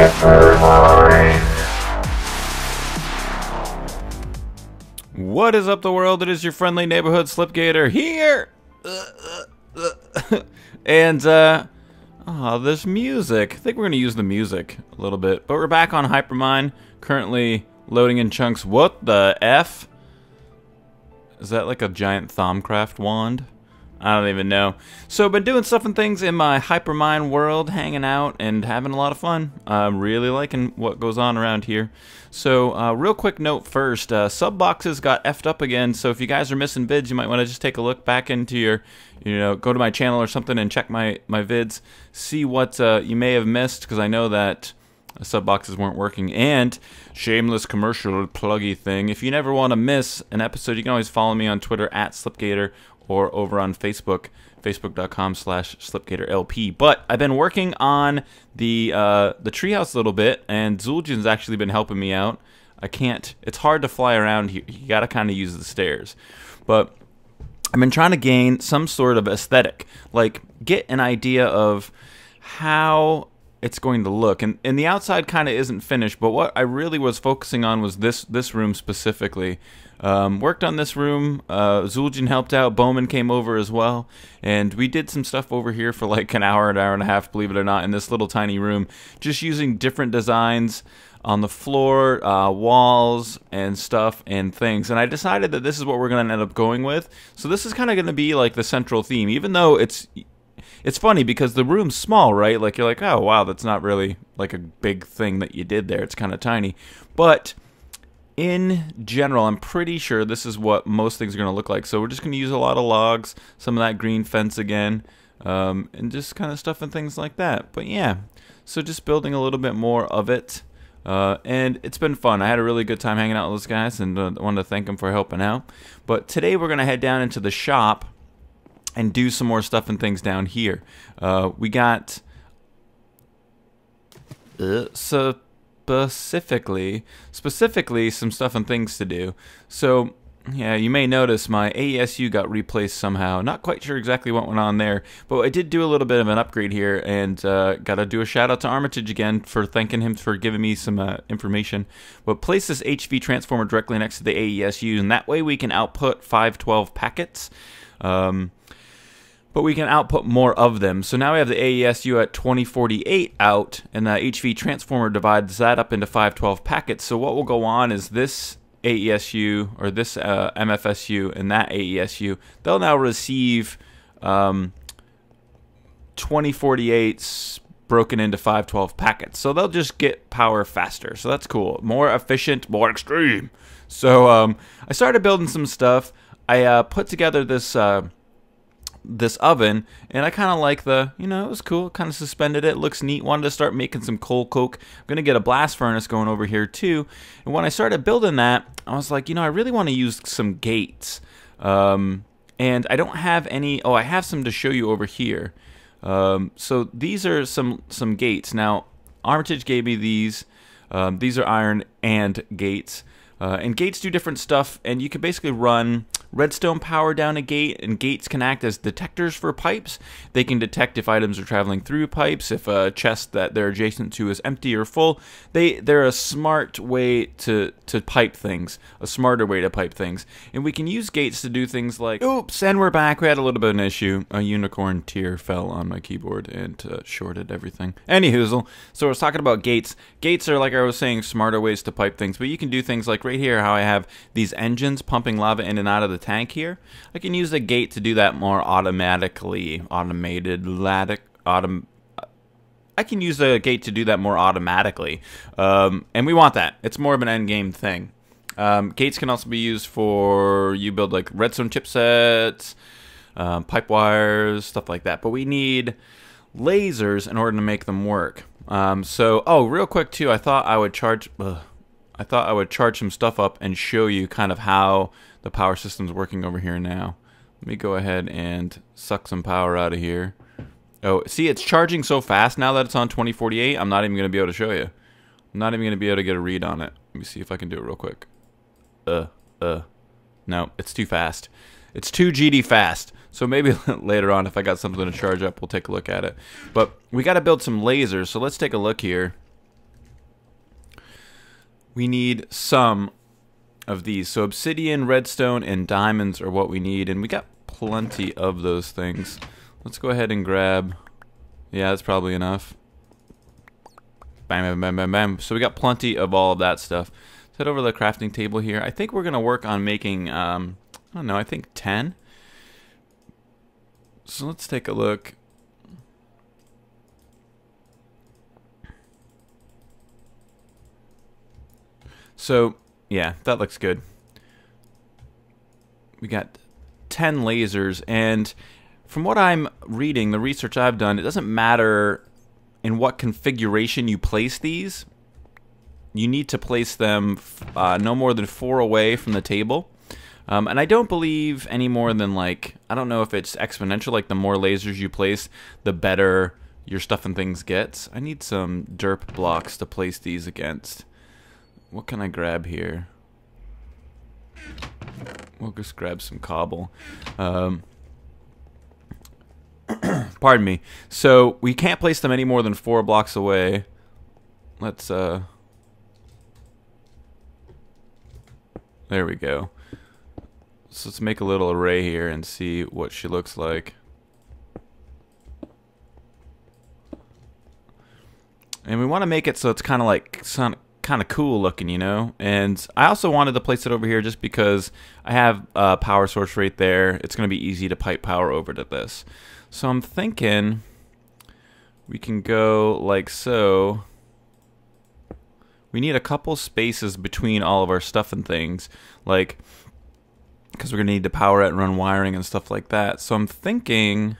Hypermine. What is up, the world? It is your friendly neighborhood Slipgator here. And there's music. I think we're gonna use the music a little bit, but we're back on Hypermine. Currently loading in chunks. What the F? Is that like a giant Thaumcraft wand? I don't even know. So I've been doing stuff and things in my Hypermine world, hanging out and having a lot of fun. I'm really liking what goes on around here. So real quick note first, sub boxes got effed up again, so if you guys are missing vids, you might want to just take a look back into your, go to my channel or something and check my vids, see what you may have missed, because I know that sub boxes weren't working. And shameless commercial pluggy thing, if you never want to miss an episode, you can always follow me on Twitter at Slipgator, or over on Facebook, facebook.com/SlipgatorLP. But I've been working on the treehouse a little bit, and Zueljin's actually been helping me out. It's hard to fly around here. You gotta kind of use the stairs. But I've been trying to gain some sort of aesthetic, like get an idea of how it's going to look. And the outside kind of isn't finished, but what I really was focusing on was this room specifically. Worked on this room. Zueljin helped out. Bowman came over as well, and we did some stuff over here for like an hour and a half, believe it or not, in this little tiny room, just using different designs on the floor, walls, and stuff and things. And I decided that this is what we're going to end up going with. So this is kind of going to be like the central theme, even though it's funny because the room's small, right? Like you're like, oh wow, that's not really like a big thing that you did there. It's kind of tiny, but in general, I'm pretty sure this is what most things are going to look like. So we're just going to use a lot of logs, some of that green fence again, and just kind of stuff and things like that. But yeah, so just building a little bit more of it. And it's been fun. I had a really good time hanging out with those guys, and I wanted to thank them for helping out. But today we're going to head down into the shop and do some more stuff and things down here. We got specifically some stuff and things to do. So yeah, you may notice my AESU got replaced somehow. Not quite sure exactly what went on there, but I did do a little bit of an upgrade here, and gotta do a shout out to Armitage again for thanking him for giving me some information. But place this HV transformer directly next to the AESU, and that way we can output 512 packets. But we can output more of them. So now we have the AESU at 2048 out, and the HV transformer divides that up into 512 packets. So what will go on is this AESU, or this MFSU, and that AESU, they'll now receive 2048s broken into 512 packets. So they'll just get power faster. So that's cool. More efficient, more extreme. So I started building some stuff. I put together this oven, and I kind of like it was cool, kind of suspended it, looks neat. Wanted to start making some coal coke. I'm gonna get a blast furnace going over here too, and when I started building that, I was like, I really want to use some gates, and I don't have any. I have some to show you over here. So these are some gates. Now Armitage gave me these. These are iron and gates. And gates do different stuff, and you can basically run redstone power down a gate, and gates can act as detectors for pipes. They can detect if items are traveling through pipes, if a chest that they're adjacent to is empty or full. They're a smart way to pipe things, a smarter way to pipe things. And we can use gates to do things like, oops, and we're back. We had a little bit of an issue. A unicorn tear fell on my keyboard and shorted everything. Anyhoozle, so I was talking about gates. Gates are, like I was saying, smarter ways to pipe things, but you can do things like right here, how I have these engines pumping lava in and out of the tank here. I can use the gate to do that more automatically. I can use the gate to do that more automatically, and we want that. It's more of an end game thing. Gates can also be used for you build like redstone chipsets, pipe wires, stuff like that. But we need lasers in order to make them work. Real quick too, I thought I would charge some stuff up and show you kind of how the power system's working over here now. Let me go ahead and suck some power out of here. Oh, see, it's charging so fast now that it's on 2048, I'm not even going to be able to show you. I'm not even going to be able to get a read on it. Let me see if I can do it real quick. No, it's too fast. It's too GD fast. So maybe later on, if I got something to charge up, we'll take a look at it. But we got to build some lasers, so let's take a look here. we need some of these. So obsidian, redstone, and diamonds are what we need, and we got plenty of those things. Let's go ahead and grab... Yeah, that's probably enough. Bam, bam, bam, bam, bam. So we got plenty of all of that stuff. Let's head over to the crafting table here. I think we're going to work on making, I don't know, I think 10. So let's take a look. So, yeah, that looks good. We got 10 lasers, and from what I'm reading, the research I've done, it doesn't matter in what configuration you place these. You need to place them no more than 4 away from the table. And I don't believe any more than, like, I don't know if it's exponential, like the more lasers you place, the better your stuff and things gets. I need some derp blocks to place these against. What can I grab here? We'll just grab some cobble. Pardon me. So we can't place them any more than 4 blocks away. Let's there we go. So let's make a little array here and see what she looks like. And we want to make it so it's kind of like kind of cool looking, you know. And I also wanted to place it over here just because I have a power source right there. It's going to be easy to pipe power over to this. So I'm thinking we can go like so. We need a couple spaces between all of our stuff and things, like, because we're going to need to power it and run wiring and stuff like that. So I'm thinking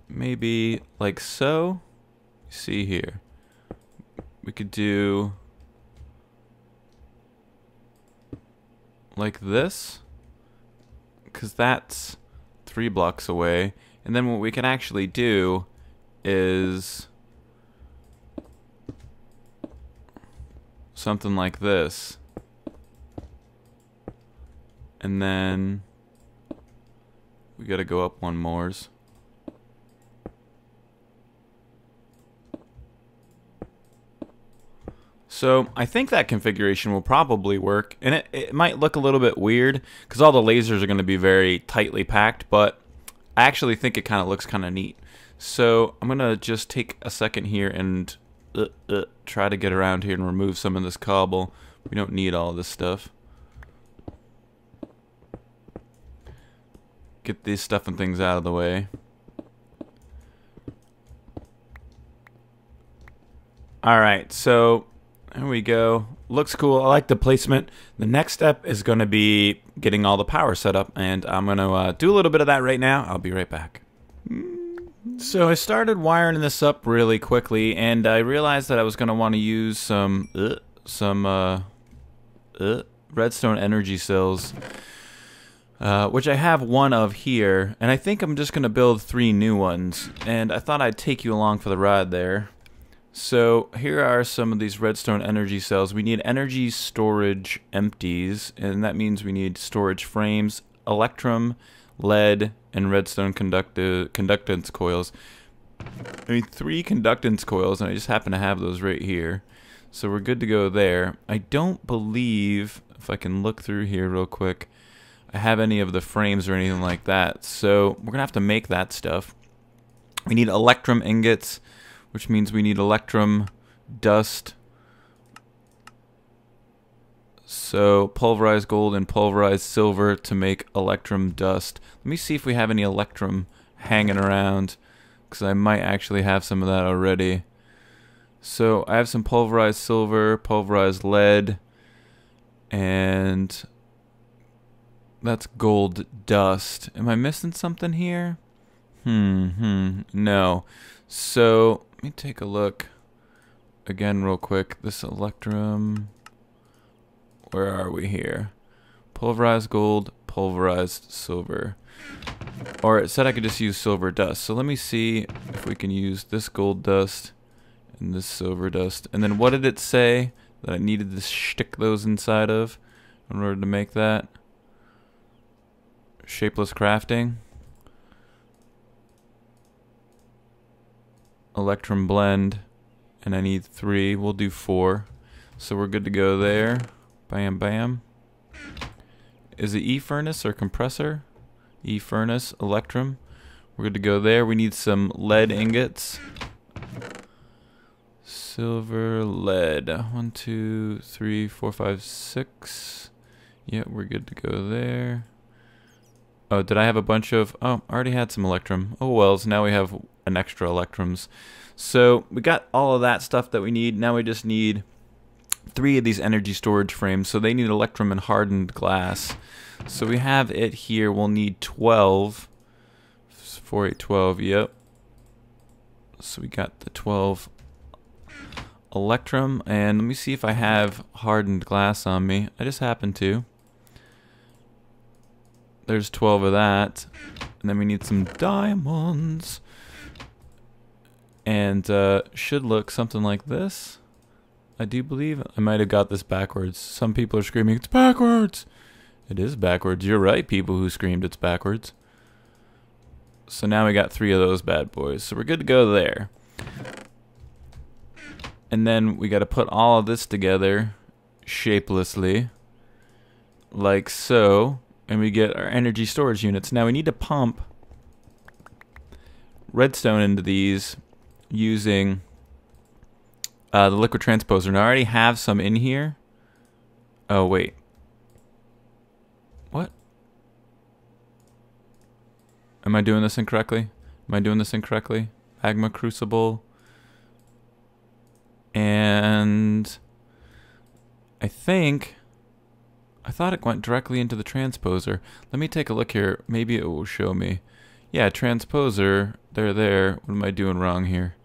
maybe like so. See here. We could do like this, because that's 3 blocks away. And then what we can actually do is something like this. And then we gotta go up 1 more. So I think that configuration will probably work, and it might look a little bit weird because all the lasers are going to be very tightly packed, but I actually think it kind of looks kind of neat. So I'm going to just take a second here and try to get around here and remove some of this cobble. We don't need all this stuff. Get these stuff and things out of the way. Alright, so there we go. Looks cool. I like the placement. The next step is going to be getting all the power set up, and I'm going to do a little bit of that right now. I'll be right back. So I started wiring this up really quickly, and I realized that I was going to want to use some redstone energy cells, which I have 1 of here, and I think I'm just going to build 3 new ones, and I thought I'd take you along for the ride there. So here are some of these redstone energy cells. We need energy storage empties, and that means we need storage frames, electrum, lead, and redstone conductance coils. I need 3 conductance coils, and I just happen to have those right here. So we're good to go there. I don't believe, if I can look through here real quick, I have any of the frames or anything like that. So we're going to have to make that stuff. We need electrum ingots, which means we need electrum dust. So pulverized gold and pulverized silver to make electrum dust. Let me see if we have any electrum hanging around, because I might actually have some of that already. So I have some pulverized silver, pulverized lead, and that's gold dust. Am I missing something here? No. So let me take a look again real quick. This electrum, where are we here? Pulverized gold, pulverized silver. Or it said I could just use silver dust. So let me see if we can use this gold dust and this silver dust. And then what did it say that I needed to stick those inside of in order to make that? Shapeless crafting. Electrum blend, and I need 3. We'll do 4. So we're good to go there. Bam, bam. Is it E-furnace or compressor? E-furnace, electrum. We're good to go there. We need some lead ingots. Silver, lead. 1, 2, 3, 4, 5, 6. Yeah, we're good to go there. Oh, did I have a bunch of... Oh, I already had some electrum. Oh, well, so now we have an extra electrums. So we got all of that stuff that we need. Now we just need 3 of these energy storage frames. So they need electrum and hardened glass. So we have it here. We'll need 12. 4, 8, 12, yep. So we got the 12 electrum. And let me see if I have hardened glass on me. I just happen to. There's 12 of that. And then we need some diamonds. And should look something like this. I do believe. I might have got this backwards. Some people are screaming, it's backwards. It is backwards. You're right, people who screamed it's backwards. So now we got 3 of those bad boys. So we're good to go there. And then we got to put all of this together shapelessly. Like so. And we get our energy storage units. Now we need to pump redstone into these using the liquid transposer. Now I already have some in here. Oh, wait. What? Am I doing this incorrectly? Am I doing this incorrectly? Magma crucible. And I thought it went directly into the transposer. Let me take a look here. Maybe it will show me. Yeah, transposer. There. What am I doing wrong here?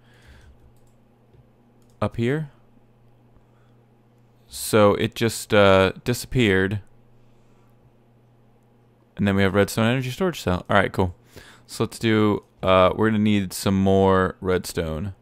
Up here? So it just disappeared. And then we have redstone energy storage cell. Alright, cool. So let's do, we're going to need some more redstone.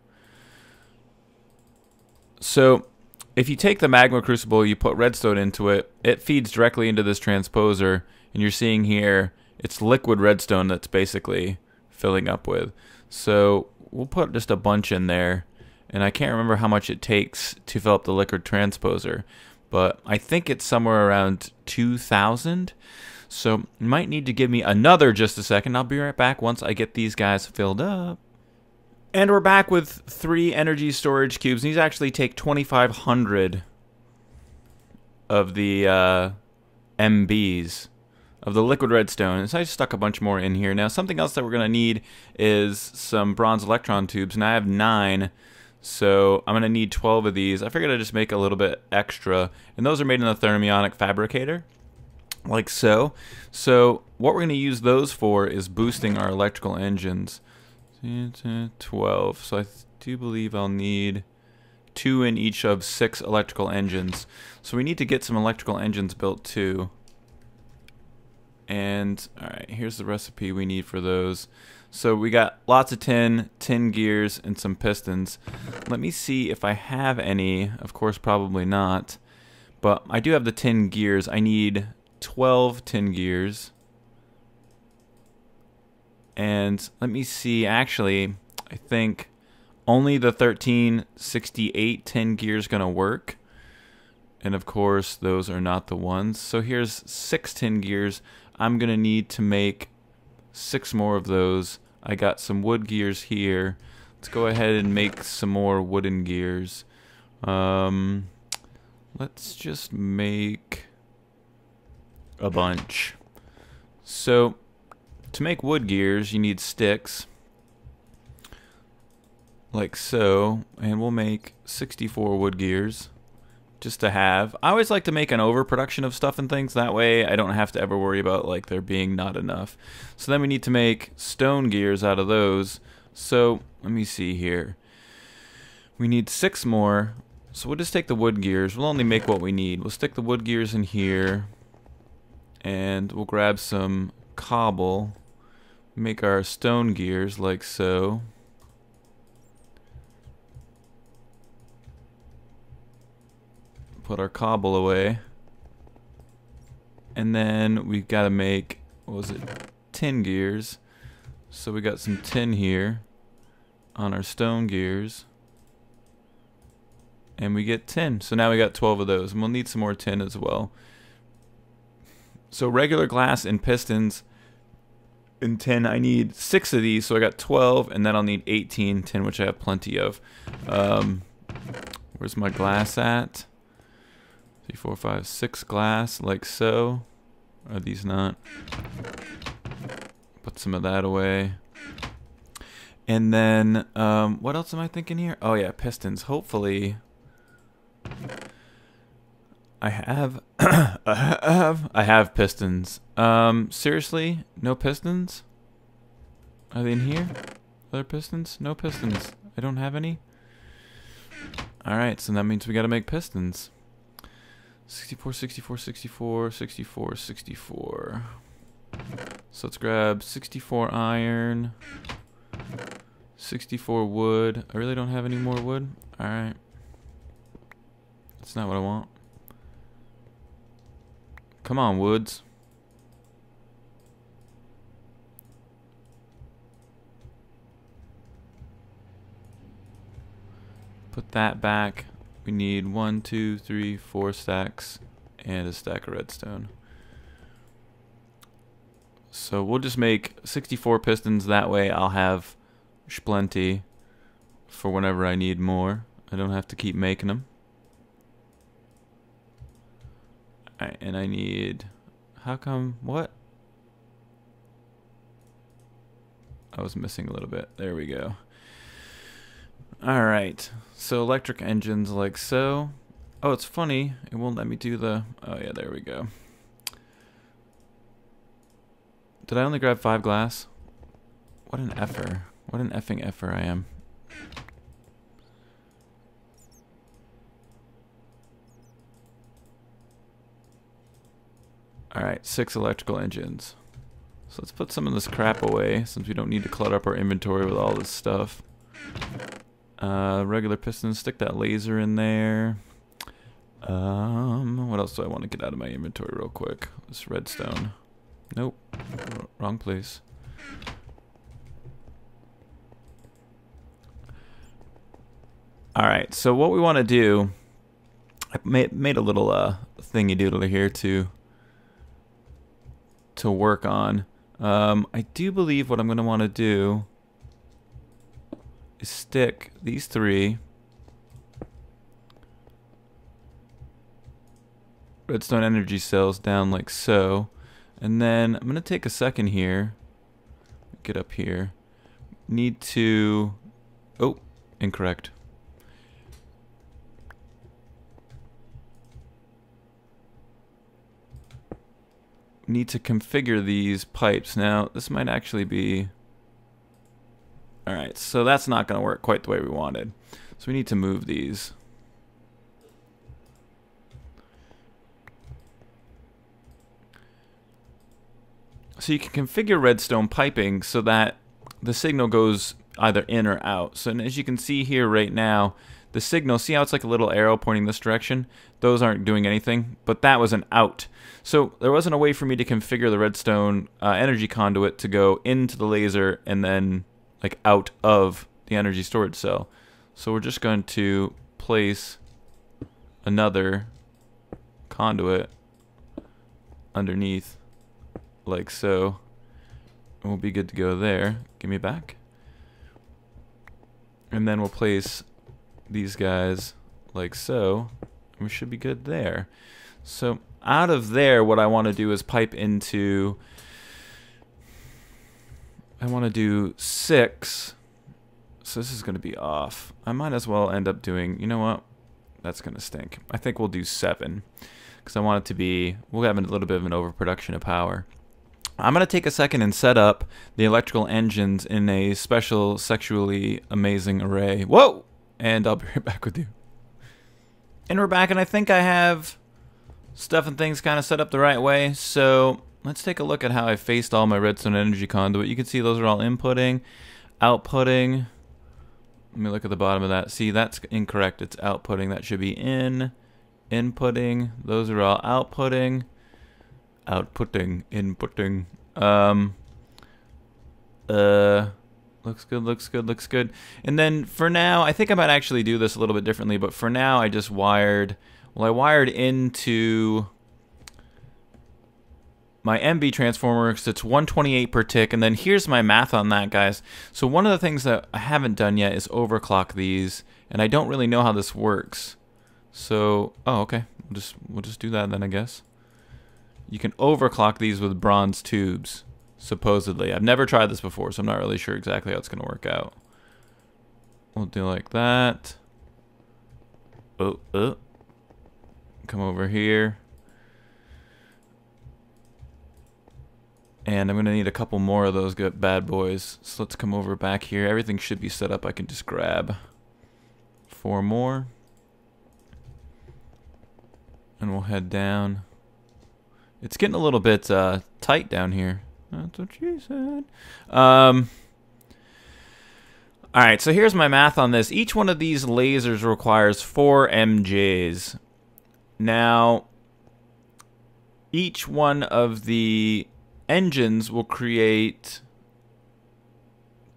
So if you take the magma crucible, you put redstone into it, it feeds directly into this transposer, and you're seeing here, it's liquid redstone that's basically filling up with. So we'll put just a bunch in there, and I can't remember how much it takes to fill up the liquid transposer, but I think it's somewhere around 2,000. So you might need to give me another just a second. I'll be right back once I get these guys filled up. And we're back with 3 energy storage cubes. These actually take 2,500 of the MBs of the liquid redstone. So I just stuck a bunch more in here. Now something else that we're going to need is some bronze electron tubes. And I have 9, so I'm going to need 12 of these. I figured I'd just make a little bit extra. And those are made in the thermionic fabricator, like so. So what we're going to use those for is boosting our electrical engines. 12. So I do believe I'll need 2 in each of 6 electrical engines. So we need to get some electrical engines built too. And alright, here's the recipe we need for those. So we got lots of tin gears, and some pistons. Let me see if I have any. Of course, probably not. But I do have the tin gears. I need 12 tin gears. And let me see, actually, I think only the 1368 tin gear is going to work. And of course, those are not the ones. So here's 6 tin gears. I'm going to need to make 6 more of those. I got some wood gears here. Let's go ahead and make some more wooden gears. Let's just make a bunch. So to make wood gears, you need sticks, like so, and we'll make 64 wood gears, just to have. I always like to make an overproduction of stuff and things, that way I don't have to ever worry about like there being not enough. So then we need to make stone gears out of those. So let me see here. We need 6 more, so we'll just take the wood gears. We'll only make what we need. We'll stick the wood gears in here, and we'll grab some cobble. Make our stone gears like so. Put our cobble away. And then we've got to make, what was it, tin gears. So we got some tin here on our stone gears. and we get tin. So now we got 12 of those, and we'll need some more tin as well. So regular glass and pistons and tin, I need 6 of these, so I got 12, and then I'll need 18 tin, which I have plenty of. Where's my glass at? 3, 4, 5, 6 glass, like so. Are these not? Put some of that away. And then, what else am I thinking here? Oh yeah, pistons. Hopefully, I have, I have pistons. Seriously, no pistons? Are they in here? Are there pistons? No pistons. I don't have any. All right, so that means we got to make pistons. 64, 64, 64, 64, 64. So let's grab 64 iron, 64 wood. I really don't have any more wood. All right. That's not what I want. Come on, woods. Put that back. We need 1, 2, 3, 4 stacks and a stack of redstone. So we'll just make 64 pistons. That way I'll have plenty for whenever I need more. I don't have to keep making them. Alright, and I need... How come... What? I was missing a little bit. There we go. Alright, so electric engines like so. Oh, it's funny. It won't let me do the... Oh yeah, there we go. Did I only grab 5 glass? What an effer. What an effing effer I am. Alright, 6 electrical engines. So let's put some of this crap away since we don't need to clutter up our inventory with all this stuff. Regular pistons, stick that laser in there. What else do I want to get out of my inventory real quick? This redstone. Nope. Wrong place. Alright, so what we want to do... I made a little thingy doodle here to work on. I do believe what I'm going to want to do is stick these 3 redstone energy cells down like so, and then I'm going to take a second here, get up here, need to, oh, incorrect. Need to configure these pipes. Now, this might actually be... Alright, so that's not going to work quite the way we wanted. So we need to move these. So you can configure redstone piping so that the signal goes either in or out. So as you can see here right now, the signal, see how it's like a little arrow pointing this direction? Those aren't doing anything, but that was an out. So there wasn't a way for me to configure the redstone energy conduit to go into the laser and then like out of the energy storage cell. So we're just going to place another conduit underneath like so. And we'll be good to go there. Give me back. And then we'll place these guys like so, and we should be good there. So out of there, what I want to do is pipe into, I want to do 6, so this is going to be off. I might as well end up doing, you know what, that's going to stink. I think we'll do 7, because I want it to be, we'll have a little bit of an overproduction of power. I'm going to take a second and set up the electrical engines in a special sexually amazing array. Whoa! And I'll be right back with you. And we're back, and I think I have stuff and things kind of set up the right way. So let's take a look at how I faced all my redstone energy conduit. You can see those are all inputting, outputting. Let me look at the bottom of that. See, that's incorrect. It's outputting. That should be in, inputting. Those are all outputting, outputting, inputting. Looks good, looks good, looks good. And then for now, I think I might actually do this a little bit differently, but for now I just wired, well, I wired into my MB transformer because it's 128 per tick, and then here's my math on that, guys. So one of the things that I haven't done yet is overclock these, and I don't really know how this works. So, oh, okay, we'll just do that then, I guess. You can overclock these with bronze tubes, supposedly. I've never tried this before, so I'm not really sure exactly how it's going to work out. We'll do like that. Oh. Come over here. And I'm going to need a couple more of those good bad boys. So let's come over back here. Everything should be set up. I can just grab 4 more. And we'll head down. It's getting a little bit tight down here. That's what she said. Alright, so here's my math on this. Each one of these lasers requires 4 MJs. Now, each one of the engines will create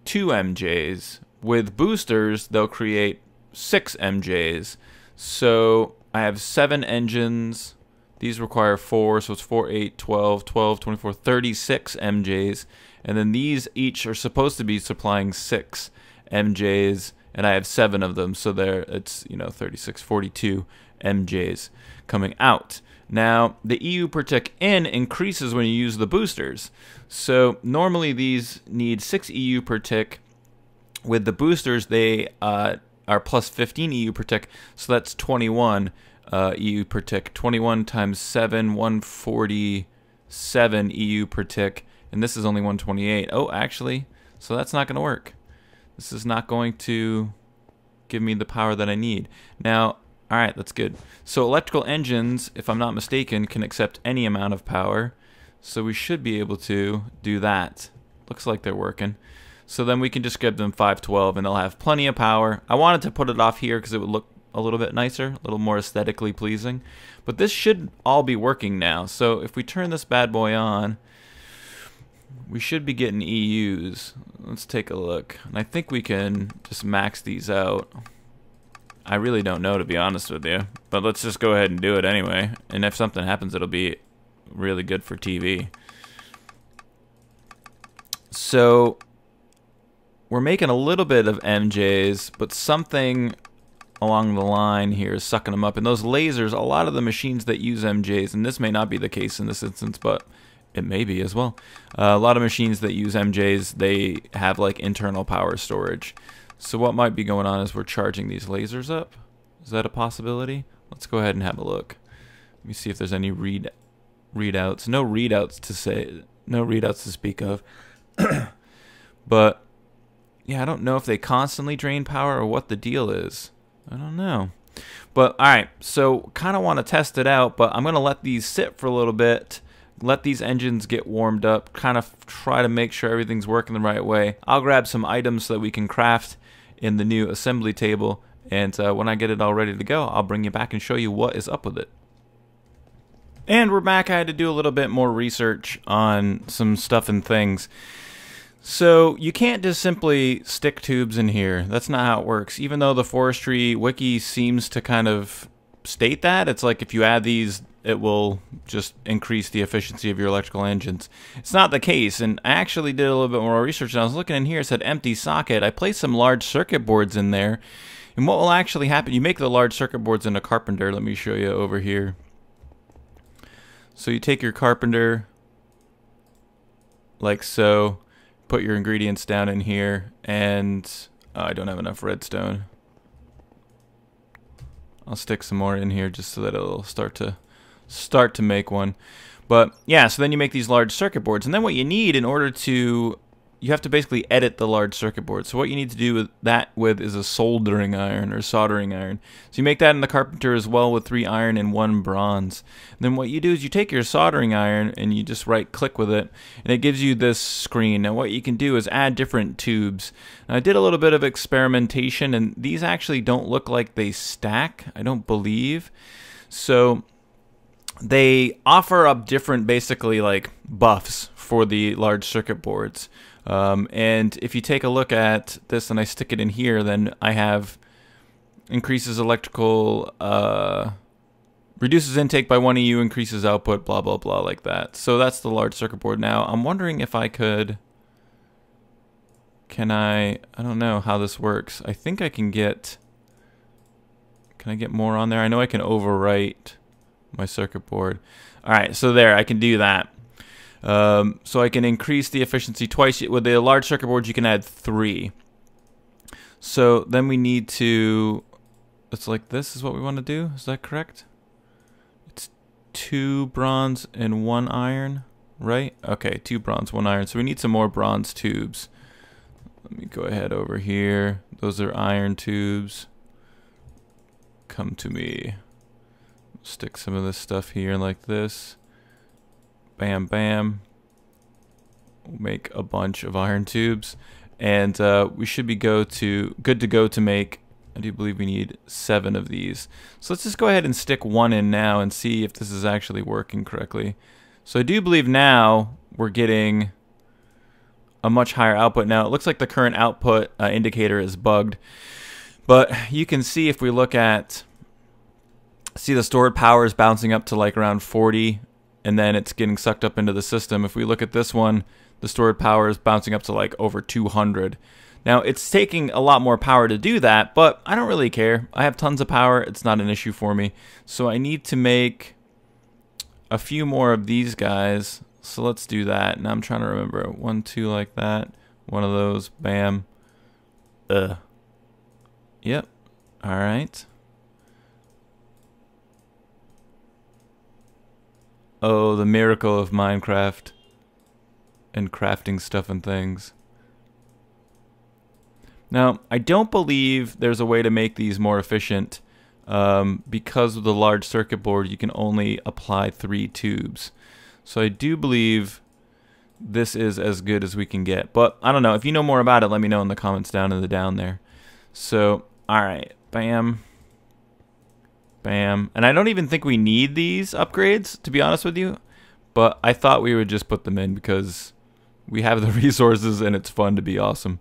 2 MJs. With boosters, they'll create 6 MJs. So I have 7 engines. These require 4, so it's 4, 8, 12, 12, 24, 36 MJs. And then these each are supposed to be supplying 6 MJs, and I have 7 of them, so it's 36, 42 MJs coming out. Now, the EU per tick in increases when you use the boosters. So normally these need 6 EU per tick. With the boosters, they are plus 15 EU per tick, so that's 21 EU per tick. 21 times 7, 147 EU per tick, and this is only 128. Oh, actually, so that's not going to work. This is not going to give me the power that I need. Now, all right, that's good. So electrical engines, if I'm not mistaken, can accept any amount of power. So we should be able to do that. Looks like they're working. So then we can just give them 512 and they'll have plenty of power. I wanted to put it off here because it would look a little bit nicer, a little more aesthetically pleasing. But this should all be working now. So if we turn this bad boy on, we should be getting EUs. Let's take a look. And I think we can just max these out. I really don't know, to be honest with you. But let's just go ahead and do it anyway. And if something happens, it'll be really good for TV. So we're making a little bit of MJs, but something along the line here is sucking them up. And those lasers, a lot of the machines that use MJs, and this may not be the case in this instance, but it may be as well. A lot of machines that use MJs, they have like internal power storage. So what might be going on is we're charging these lasers up. Is that a possibility? Let's go ahead and have a look. Let me see if there's any readouts. No readouts to speak of. But yeah, I don't know if they constantly drain power or what the deal is. I don't know. But all right, so kind of want to test it out, but I'm going to let these sit for a little bit. Let these engines get warmed up, kind of try to make sure everything's working the right way. I'll grab some items so that we can craft in the new assembly table, and when I get it all ready to go, I'll bring you back and show you what is up with it. And we're back. I had to do a little bit more research on some stuff and things. So you can't just simply stick tubes in here. That's not how it works. Even though the forestry wiki seems to kind of state that, it's like if you add these, it will just increase the efficiency of your electrical engines. It's not the case, and I actually did a little bit more research, and I was looking in here, it said empty socket. I placed some large circuit boards in there, and what will actually happen, you make the large circuit boards in a carpenter. Let me show you over here. So you take your carpenter, like so, put your ingredients down in here, and I don't have enough redstone. I'll stick some more in here just so that it'll start to make one. But yeah, so then you make these large circuit boards, and then what you need in order to, you have to basically edit the large circuit board. So what you need to do with that is a soldering iron or soldering iron. So you make that in the carpenter as well with 3 iron and 1 bronze. And then what you do is you take your soldering iron and you just right click with it, and it gives you this screen. Now what you can do is add different tubes. Now, I did a little bit of experimentation, and these actually don't look like they stack, I don't believe. So they offer up different basically like buffs for the large circuit boards. And if you take a look at this and I stick it in here, then I have increases electrical, reduces intake by 1 EU, increases output, blah, blah, blah, like that. So that's the large circuit board. Now, I'm wondering if I could, I don't know how this works. I think I can get, can I get more on there? I know I can overwrite my circuit board. All right, so there, I can do that. So I can increase the efficiency twice. With the large circuit board, you can add 3. So then we need to, it's like this is what we want to do. Is that correct? It's 2 bronze and 1 iron, right? Okay, 2 bronze, 1 iron. So we need some more bronze tubes. Let me go ahead over here. Those are iron tubes. Come to me. Stick some of this stuff here like this. Bam, bam. We'll make a bunch of iron tubes. And we should be good to go to make, I do believe we need 7 of these. So let's just go ahead and stick 1 in now and see if this is actually working correctly. So I do believe now we're getting a much higher output. Now it looks like the current output indicator is bugged. But you can see if we look at, see the stored power is bouncing up to like around 40 and then it's getting sucked up into the system. If we look at this one, the stored power is bouncing up to like over 200. Now it's taking a lot more power to do that, but I don't really care. I have tons of power. It's not an issue for me. So I need to make a few more of these guys. So let's do that. Now I'm trying to remember. 1, 2 like that. One of those. Bam. Yep. All right. Oh, the miracle of Minecraft and crafting stuff and things. Now, I don't believe there's a way to make these more efficient. Because of the large circuit board, you can only apply 3 tubes. So I do believe this is as good as we can get. But I don't know. If you know more about it, let me know in the comments down there. So, all right. Bam. Bam. And I don't even think we need these upgrades, to be honest with you. But I thought we would just put them in because we have the resources and it's fun to be awesome.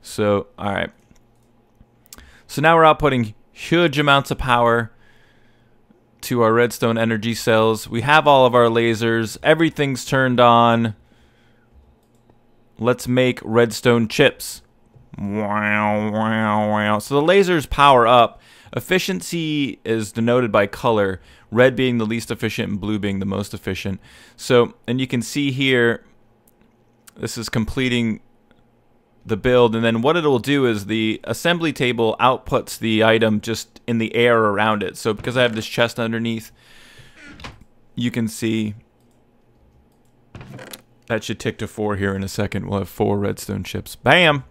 So, all right. So now we're outputting huge amounts of power to our redstone energy cells. We have all of our lasers. Everything's turned on. Let's make redstone chips. Wow, wow, wow. So the lasers power up. Efficiency is denoted by color, red being the least efficient and blue being the most efficient. So, and you can see here, this is completing the build, and then what it'll do is the assembly table outputs the item just in the air around it. So because I have this chest underneath, you can see that should tick to 4 here in a second. We'll have 4 redstone chips. Bam!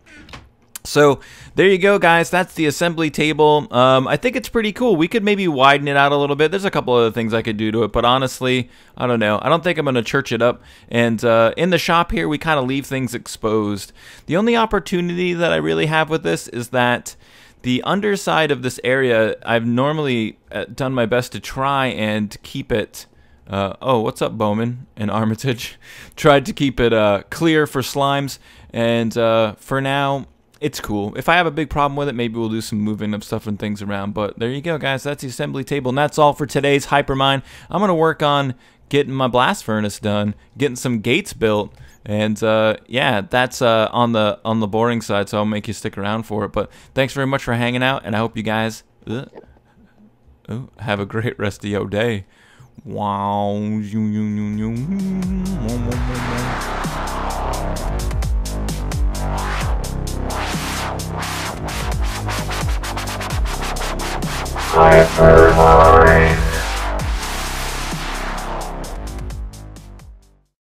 So there you go, guys. That's the assembly table. I think it's pretty cool. We could maybe widen it out a little bit. There's a couple other things I could do to it, but honestly, I don't know. I don't think I'm going to church it up. And in the shop here, we kind of leave things exposed. The only opportunity that I really have with this is that the underside of this area, I've normally done my best to try and keep it... oh, what's up, Bowman and Armitage? Tried to keep it clear for slimes, and for now... it's cool. If I have a big problem with it, maybe we'll do some moving of stuff and things around. But there you go, guys. That's the assembly table. And that's all for today's Hypermine. I'm going to work on getting my blast furnace done, getting some gates built. And, yeah, that's on the boring side, so I'll make you stick around for it. But thanks very much for hanging out, and I hope you guys have a great rest of your day. Wow. Hypermine.